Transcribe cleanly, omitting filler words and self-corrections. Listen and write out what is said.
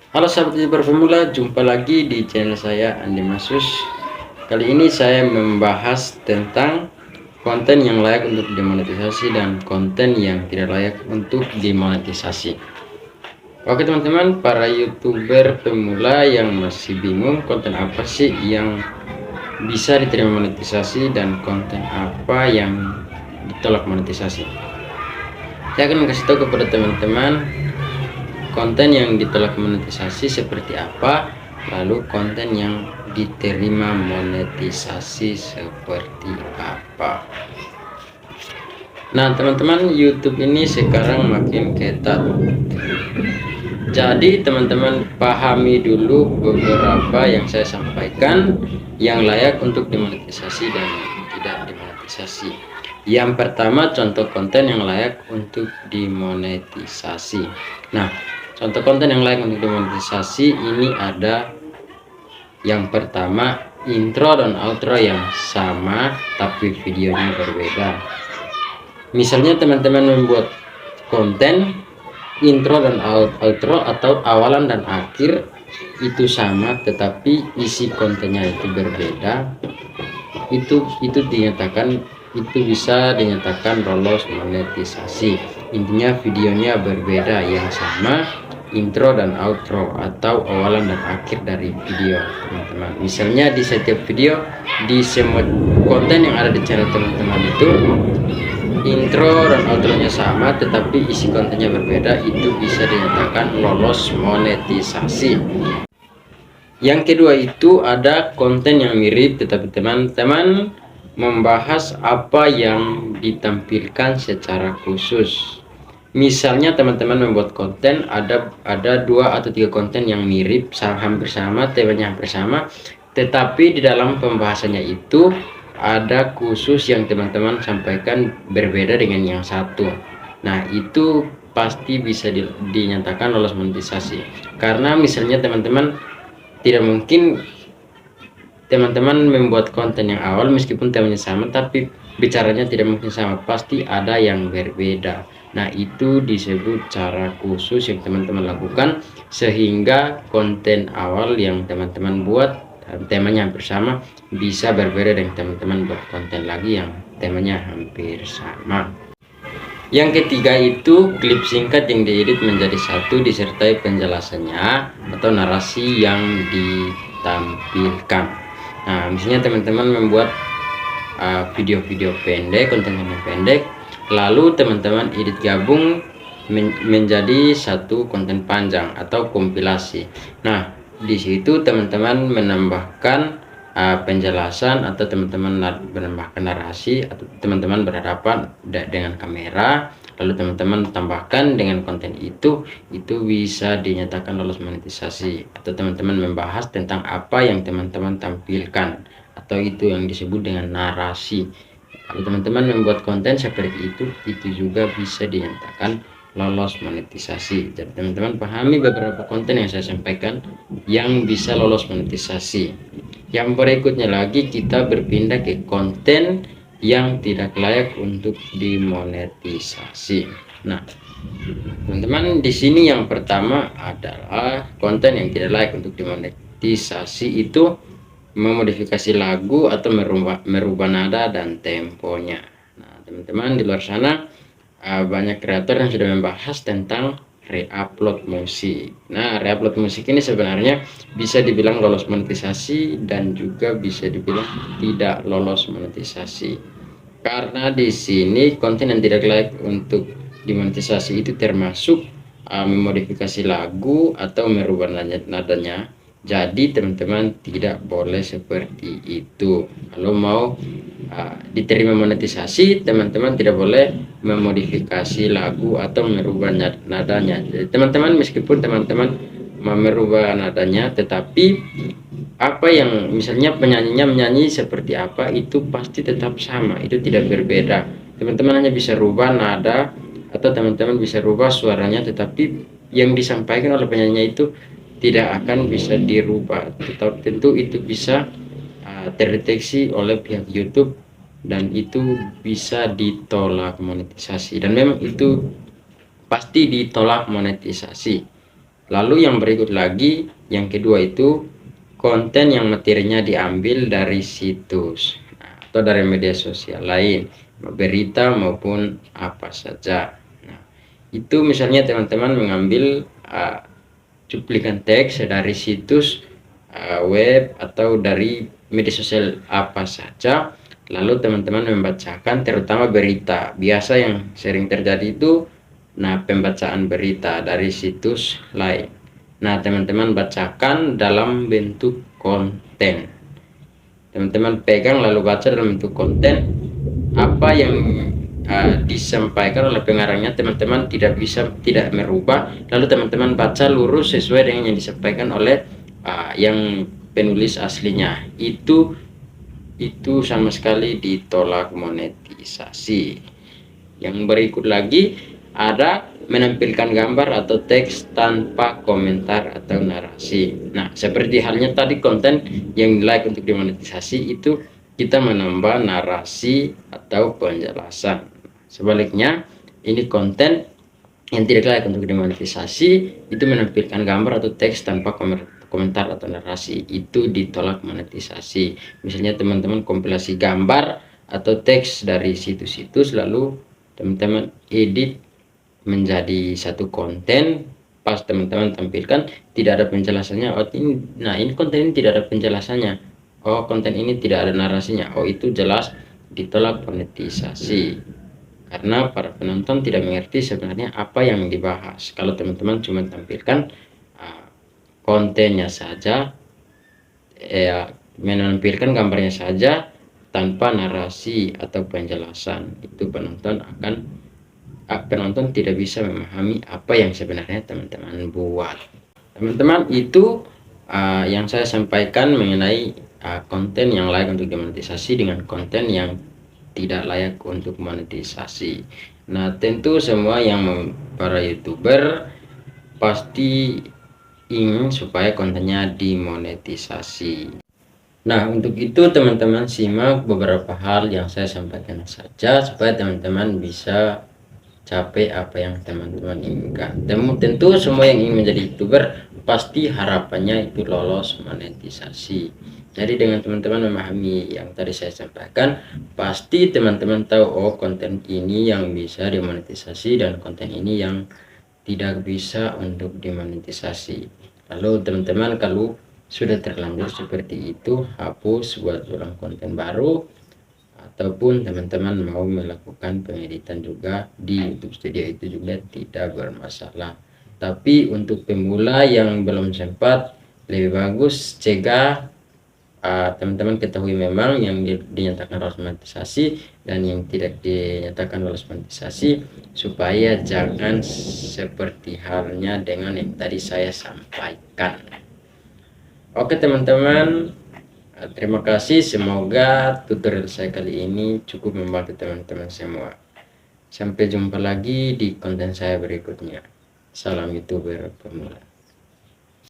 Halo sahabat YouTuber pemula, jumpa lagi di channel saya Andi Masus. Kali ini saya membahas tentang konten yang layak untuk dimonetisasi dan konten yang tidak layak untuk dimonetisasi. Oke teman-teman, para YouTuber pemula yang masih bingung konten apa sih yang bisa diterima monetisasi dan konten apa yang ditolak monetisasi. Saya akan kasih tahu kepada teman-teman konten yang ditolak monetisasi seperti apa, lalu konten yang diterima monetisasi seperti apa. Nah teman-teman, YouTube ini sekarang makin ketat, jadi teman-teman pahami dulu beberapa yang saya sampaikan yang layak untuk dimonetisasi dan tidak dimonetisasi. Yang pertama, contoh konten yang layak untuk dimonetisasi. Nah, contoh konten yang layak untuk dimonetisasi ini ada yang pertama, intro dan outro yang sama tapi videonya berbeda. Misalnya teman-teman membuat konten intro dan outro atau awalan dan akhir itu sama tetapi isi kontennya itu berbeda, itu dinyatakan, itu bisa dinyatakan lolos monetisasi. Intinya videonya berbeda, yang sama intro dan outro atau awalan dan akhir dari video teman-teman. Misalnya di setiap video, di semua konten yang ada di channel teman-teman itu intro dan outronya sama tetapi isi kontennya berbeda, itu bisa dinyatakan lolos monetisasi. Yang kedua itu ada konten yang mirip tetapi teman-teman membahas apa yang ditampilkan secara khusus. Misalnya teman-teman membuat konten, ada 2 atau 3 konten yang mirip, hampir sama, temanya hampir sama, tetapi di dalam pembahasannya itu ada khusus yang teman-teman sampaikan berbeda dengan yang satu. Nah itu pasti bisa dinyatakan lolos monetisasi, karena misalnya teman-teman tidak mungkin teman-teman membuat konten yang awal meskipun temanya sama tapi bicaranya tidak mungkin sama, pasti ada yang berbeda. Nah itu disebut cara khusus yang teman-teman lakukan sehingga konten awal yang teman-teman buat temanya hampir sama bisa berbeda dengan teman-teman buat konten lagi yang temanya hampir sama. Yang ketiga itu klip singkat yang diedit menjadi satu disertai penjelasannya atau narasi yang ditampilkan. Nah misalnya teman-teman membuat video-video pendek, konten-konten pendek, lalu teman-teman edit gabung menjadi satu konten panjang atau kompilasi. Nah di situ teman-teman menambahkan penjelasan atau teman-teman menambahkan narasi atau teman-teman berhadapan dengan kamera, lalu teman-teman tambahkan dengan konten itu bisa dinyatakan lolos monetisasi. Atau teman-teman membahas tentang apa yang teman-teman tampilkan atau itu yang disebut dengan narasi. Kalau teman-teman membuat konten seperti itu juga bisa dinyatakan lolos monetisasi. Jadi teman-teman pahami beberapa konten yang saya sampaikan yang bisa lolos monetisasi. Yang berikutnya lagi kita berpindah ke konten yang tidak layak untuk dimonetisasi. Nah teman-teman, di sini yang pertama adalah konten yang tidak layak untuk dimonetisasi itu memodifikasi lagu atau merubah nada dan temponya. Nah teman-teman, di luar sana banyak kreator yang sudah membahas tentang reupload musik. Nah reupload musik ini sebenarnya bisa dibilang lolos monetisasi dan juga bisa dibilang tidak lolos monetisasi, karena di sini konten yang tidak layak untuk dimonetisasi itu termasuk memodifikasi lagu atau merubah nadanya. Jadi teman-teman tidak boleh seperti itu. Kalau mau diterima monetisasi, teman-teman tidak boleh memodifikasi lagu atau merubah nadanya. Jadi teman-teman, meskipun teman-teman merubah nadanya, tetapi apa yang misalnya penyanyinya menyanyi seperti apa itu pasti tetap sama, itu tidak berbeda. Teman-teman hanya bisa rubah nada atau teman-teman bisa rubah suaranya, tetapi yang disampaikan oleh penyanyinya itu tidak akan bisa dirubah. Tentu itu bisa terdeteksi oleh pihak YouTube dan itu bisa ditolak monetisasi, dan memang itu pasti ditolak monetisasi. Lalu yang berikut lagi, yang kedua itu konten yang materinya diambil dari situs atau dari media sosial lain, berita maupun apa saja. Nah, itu misalnya teman-teman mengambil cuplikan teks dari situs web atau dari media sosial apa saja, lalu teman-teman membacakan terutama berita. Biasa yang sering terjadi itu pembacaan berita dari situs lain. Nah, teman-teman bacakan dalam bentuk konten. Teman-teman pegang lalu baca dalam bentuk konten. Apa yang disampaikan oleh pengarangnya, teman-teman tidak merubah, lalu teman-teman baca lurus sesuai dengan yang disampaikan oleh yang penulis aslinya. Itu sama sekali ditolak monetisasi. Yang berikut lagi ada menampilkan gambar atau teks tanpa komentar atau narasi. Nah, seperti halnya tadi konten yang like untuk dimonetisasi, itu kita menambah narasi atau penjelasan. Sebaliknya, ini konten yang tidak layak untuk dimonetisasi, itu menampilkan gambar atau teks tanpa komentar atau narasi, itu ditolak monetisasi. Misalnya teman-teman kompilasi gambar atau teks dari situs-situs, lalu teman-teman edit menjadi satu konten, pas teman-teman tampilkan tidak ada penjelasannya. Ini konten ini tidak ada penjelasannya. Konten ini tidak ada narasinya. Itu jelas ditolak monetisasi, karena para penonton tidak mengerti sebenarnya apa yang dibahas. Kalau teman-teman cuma tampilkan kontennya saja, menampilkan gambarnya saja tanpa narasi atau penjelasan, itu penonton tidak bisa memahami apa yang sebenarnya teman-teman buat. Teman-teman, itu yang saya sampaikan mengenai konten yang layak untuk dimonetisasi dengan konten yang tidak layak untuk monetisasi. Nah, tentu semua yang para YouTuber pasti ingin supaya kontennya dimonetisasi. Nah, untuk itu teman-teman simak beberapa hal yang saya sampaikan saja supaya teman-teman bisa capai apa yang teman-teman inginkan. Tentu semua yang ingin menjadi YouTuber pasti harapannya itu lolos monetisasi. Jadi dengan teman-teman memahami yang tadi saya sampaikan, pasti teman-teman tahu konten ini yang bisa dimonetisasi dan konten ini yang tidak bisa untuk dimonetisasi. Lalu teman-teman kalau sudah terlanjur seperti itu, hapus, buat ulang konten baru, ataupun teman-teman mau melakukan pengeditan juga di YouTube Studio, itu juga tidak bermasalah. Tapi untuk pemula yang belum sempat, lebih bagus cegah teman-teman ketahui memang yang dinyatakan lolos monetisasi dan yang tidak dinyatakan lolos monetisasi, supaya jangan seperti halnya dengan yang tadi saya sampaikan. Oke teman-teman, terima kasih. Semoga tutorial saya kali ini cukup membantu teman-teman semua. Sampai jumpa lagi di konten saya berikutnya. Salam YouTuber pemula.